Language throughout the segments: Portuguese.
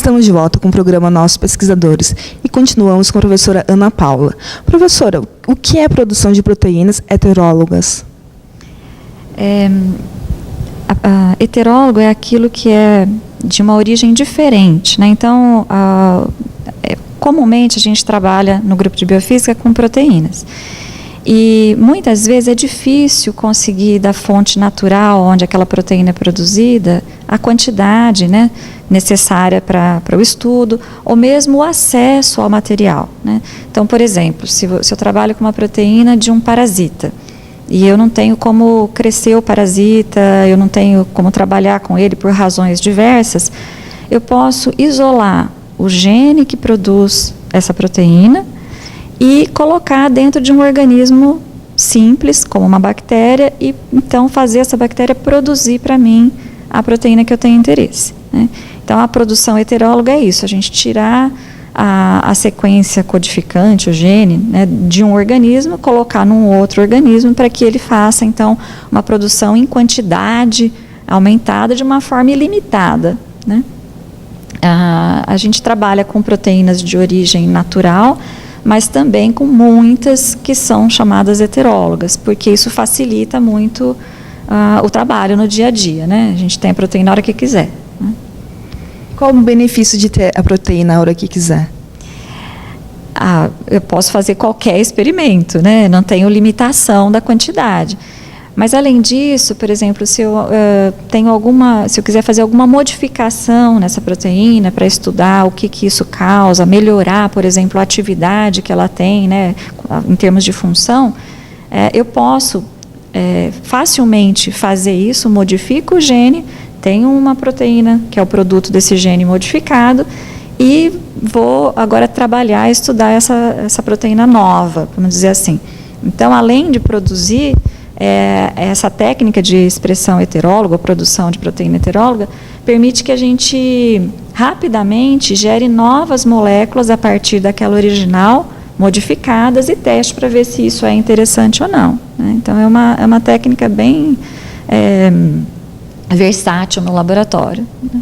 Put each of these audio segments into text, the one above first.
Estamos de volta com o programa Nossos Pesquisadores e continuamos com a professora Ana Paula. Professora, o que é produção de proteínas heterólogas? Heterólogo é aquilo que é de uma origem diferente, né? Então, comumente a gente trabalha no grupo de biofísica com proteínas. E muitas vezes é difícil conseguir da fonte natural onde aquela proteína é produzida a quantidade, né, necessária para o estudo, ou mesmo o acesso ao material, né? Então, por exemplo, se eu trabalho com uma proteína de um parasita, e eu não tenho como crescer o parasita, eu não tenho como trabalhar com ele por razões diversas, eu posso isolar o gene que produz essa proteína e colocar dentro de um organismo simples, como uma bactéria, e então fazer essa bactéria produzir para mim a proteína que eu tenho interesse, né? Então, a produção heteróloga é isso, a gente tirar a sequência codificante, o gene, né, de um organismo, colocar num outro organismo para que ele faça, então, uma produção em quantidade aumentada de uma forma ilimitada, né? A gente trabalha com proteínas de origem natural, mas também com muitas que são chamadas heterólogas, porque isso facilita muito o trabalho no dia a dia, né? A gente tem a proteína a hora que quiser, né? Qual o benefício de ter a proteína a hora que quiser? Eu posso fazer qualquer experimento, né? Não tenho limitação da quantidade. Mas, além disso, por exemplo, se eu quiser fazer alguma modificação nessa proteína para estudar o que isso causa, melhorar, por exemplo, a atividade que ela tem, né, em termos de função, eu posso facilmente fazer isso, modifico o gene, tenho uma proteína que é o produto desse gene modificado e vou agora trabalhar e estudar essa proteína nova, vamos dizer assim. Então, além de produzir, essa técnica de expressão heteróloga, produção de proteína heteróloga, permite que a gente rapidamente gere novas moléculas a partir daquela original, modificadas, e teste para ver se isso é interessante ou não, né? Então, é uma técnica bem versátil no laboratório, né?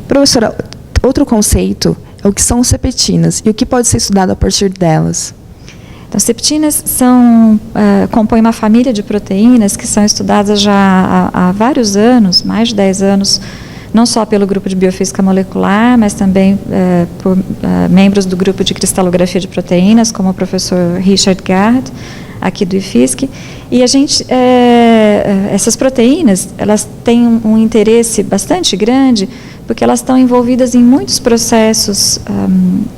Professora, outro conceito é o que são septinas e o que pode ser estudado a partir delas. Então, septinas compõem uma família de proteínas que são estudadas já há vários anos, mais de 10 anos, não só pelo grupo de biofísica molecular, mas também por membros do grupo de cristalografia de proteínas, como o professor Richard Garrett, aqui do IFSC. E essas proteínas, elas têm um interesse bastante grande, porque elas estão envolvidas em muitos processos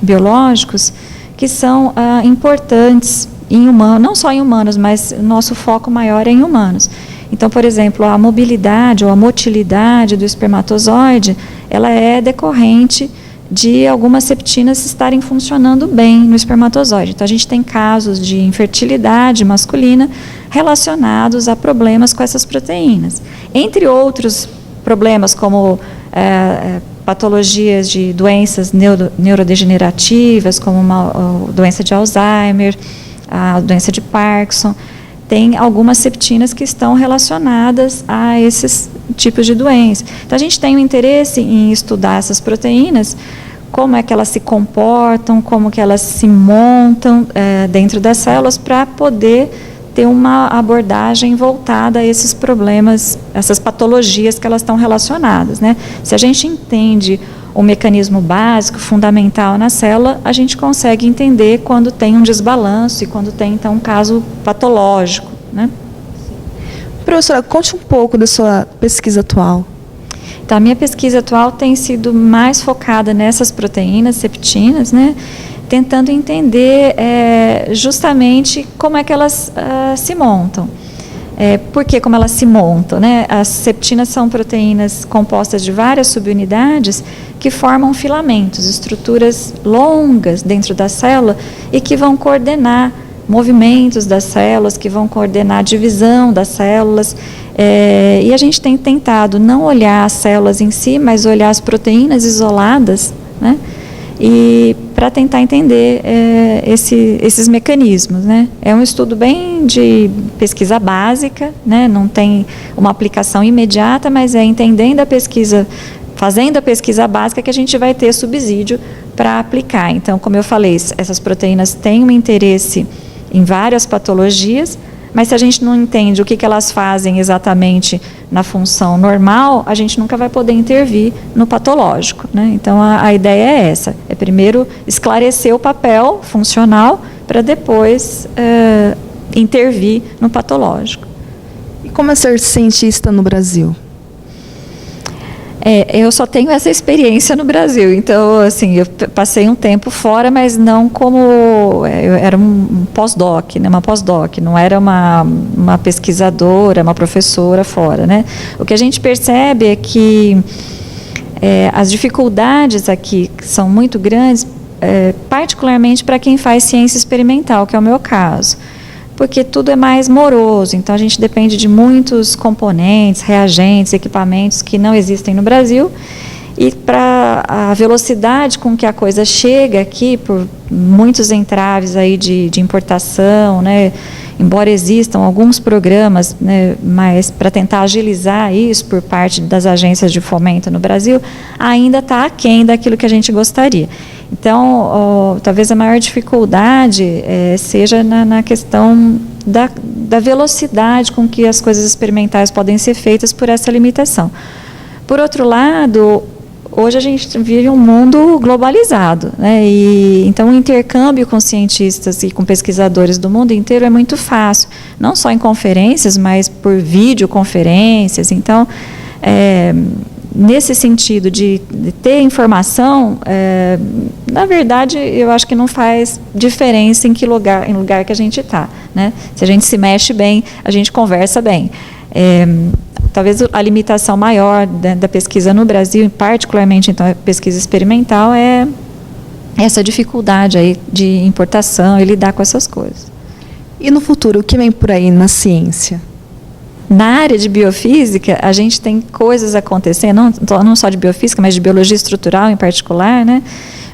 biológicos que são importantes em humanos, não só em humanos, mas nosso foco maior é em humanos. Então, por exemplo, a mobilidade ou a motilidade do espermatozoide, ela é decorrente de algumas septinas estarem funcionando bem no espermatozoide. Então, a gente tem casos de infertilidade masculina relacionados a problemas com essas proteínas. Entre outros problemas, como patologias de doenças neurodegenerativas, como a doença de Alzheimer, a doença de Parkinson, tem algumas septinas que estão relacionadas a esses tipos de doenças. Então, a gente tem um interesse em estudar essas proteínas, como é que elas se comportam, como que elas se montam dentro das células, para poder ter uma abordagem voltada a esses problemas, essas patologias que elas estão relacionadas, né? Se a gente entende o mecanismo básico, fundamental na célula, a gente consegue entender quando tem um desbalanço e quando tem, então, um caso patológico, né? Professora, conte um pouco da sua pesquisa atual. Então, a minha pesquisa atual tem sido mais focada nessas proteínas, septinas, né? Tentando entender justamente como é que elas se montam. Por que como elas se montam, né? As septinas são proteínas compostas de várias subunidades que formam filamentos, estruturas longas dentro da célula e que vão coordenar movimentos das células, que vão coordenar a divisão das células. E a gente tem tentado não olhar as células em si, mas olhar as proteínas isoladas, né? E para tentar entender esses mecanismos, né? É um estudo bem de pesquisa básica, né? Não tem uma aplicação imediata, mas entendendo a pesquisa fazendo a pesquisa básica que a gente vai ter subsídio para aplicar. Então, como eu falei, essas proteínas têm um interesse em várias patologias, mas se a gente não entende o que elas fazem exatamente na função normal, a gente nunca vai poder intervir no patológico, né? Então, a ideia é essa, é primeiro esclarecer o papel funcional para depois intervir no patológico. E como é ser cientista no Brasil? Eu só tenho essa experiência no Brasil, então, assim, eu passei um tempo fora, mas não como... eu era um pós-doc, né, uma pós-doc, não era uma pesquisadora, uma professora fora, né? O que a gente percebe é que as dificuldades aqui são muito grandes, particularmente para quem faz ciência experimental, que é o meu caso. Porque tudo é mais moroso, então a gente depende de muitos componentes, reagentes, equipamentos que não existem no Brasil, e para a velocidade com que a coisa chega aqui, por muitos entraves aí de importação, né, embora existam alguns programas, né, mas para tentar agilizar isso por parte das agências de fomento no Brasil, ainda está aquém daquilo que a gente gostaria. Então, talvez a maior dificuldade seja na questão da velocidade com que as coisas experimentais podem ser feitas por essa limitação. Por outro lado, hoje a gente vive um mundo globalizado, né? Então o intercâmbio com cientistas e com pesquisadores do mundo inteiro é muito fácil, não só em conferências, mas por videoconferências. Então, nesse sentido de ter informação, na verdade, eu acho que não faz diferença em lugar que a gente está, né? Se a gente se mexe bem, a gente conversa bem. Talvez a limitação maior da pesquisa no Brasil, particularmente então a pesquisa experimental, é essa dificuldade aí de importação e lidar com essas coisas. E no futuro, o que vem por aí na ciência? Na área de biofísica, a gente tem coisas acontecendo, não só de biofísica, mas de biologia estrutural em particular, né?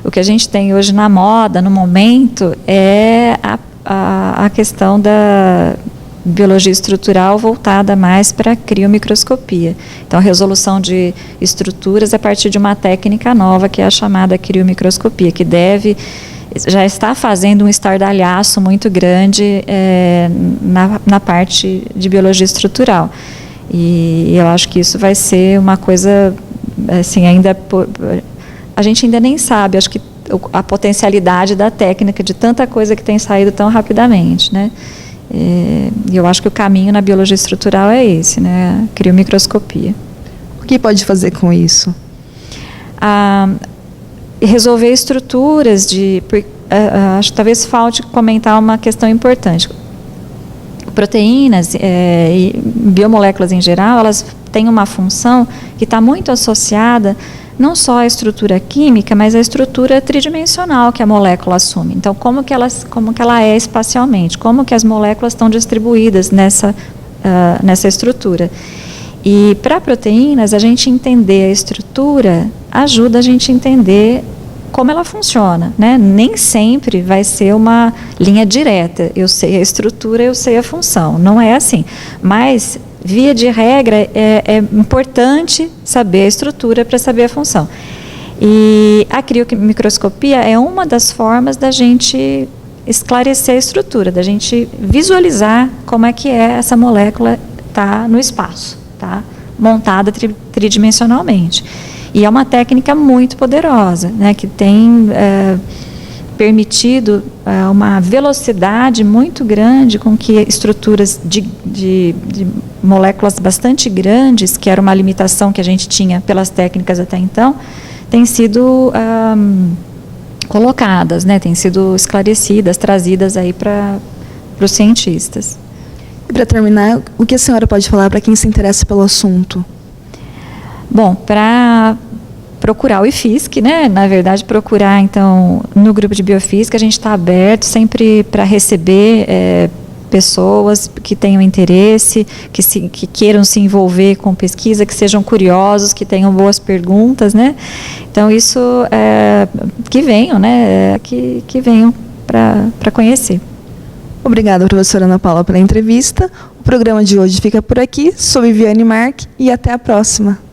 O que a gente tem hoje na moda, no momento, é a questão da biologia estrutural voltada mais para a criomicroscopia. Então, a resolução de estruturas a partir de uma técnica nova, que é a chamada criomicroscopia, que já está fazendo um estardalhaço muito grande na parte de biologia estrutural. E eu acho que isso vai ser uma coisa, assim, a gente ainda nem sabe, acho que a potencialidade da técnica, de tanta coisa que tem saído tão rapidamente, né? E eu acho que o caminho na biologia estrutural é esse, né? A criomicroscopia. O que pode fazer com isso? Resolver estruturas acho que talvez falte comentar uma questão importante. Proteínas e biomoléculas em geral, elas têm uma função que está muito associada não só à estrutura química, mas à estrutura tridimensional que a molécula assume. Então, como que ela é espacialmente, como que as moléculas estão distribuídas nessa estrutura. E para proteínas, a gente entender a estrutura ajuda a gente a entender como ela funciona, né? Nem sempre vai ser uma linha direta. Eu sei a estrutura, eu sei a função. Não é assim. Mas, via de regra, é importante saber a estrutura para saber a função. E a criomicroscopia é uma das formas da gente esclarecer a estrutura, da gente visualizar como é que essa molécula está no espaço, tá? Montada tridimensionalmente. E é uma técnica muito poderosa, né, que tem permitido uma velocidade muito grande com que estruturas de moléculas bastante grandes, que era uma limitação que a gente tinha pelas técnicas até então, têm sido colocadas, né, têm sido esclarecidas, trazidas aí para os cientistas. E para terminar, o que a senhora pode falar para quem se interessa pelo assunto? Bom, para procurar o IFISC, né? Na verdade, procurar, então, no grupo de biofísica, a gente está aberto sempre para receber pessoas que tenham interesse, que queiram se envolver com pesquisa, que sejam curiosos, que tenham boas perguntas, né? Então, isso, que venham, né? Que venham para conhecer. Obrigada, professora Ana Paula, pela entrevista. O programa de hoje fica por aqui. Sou Viviane Marque e até a próxima.